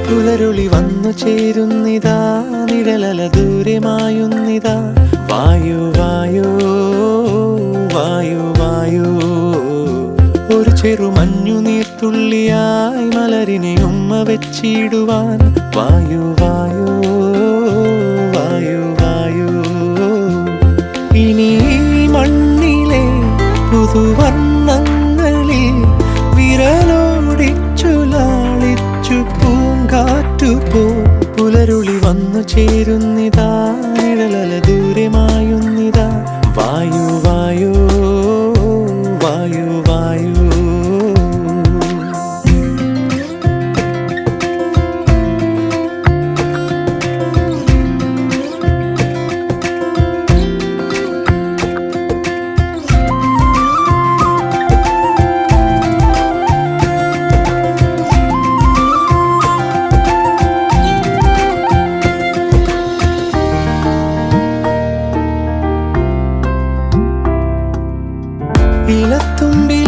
പുലരുളി വന്നു ചേരുന്നിതാ, നിഴലല ദൂരെ മായുന്നിതാ. വായു വായു വായു വായു, ഒരു ചെറു മഞ്ഞു നീർത്തുള്ളിയായി മലരിനെ ഉമ്മ വെച്ചിടുവാൻ. വായു വായു വായു വായു, ഇനി മണ്ണിലെ പുതുവർണ്ണങ്ങളിൽ വിരലോടിച്ചു ലാളിച്ചു പൂങ്കാറ്റുപോ. പുലരുളി വന്നു ചേരുന്നിതാ, നിഴലല ദൂരെ മായുന്നിതാ. വായു വായു വായു വായു. ഇലത്തുമ്പി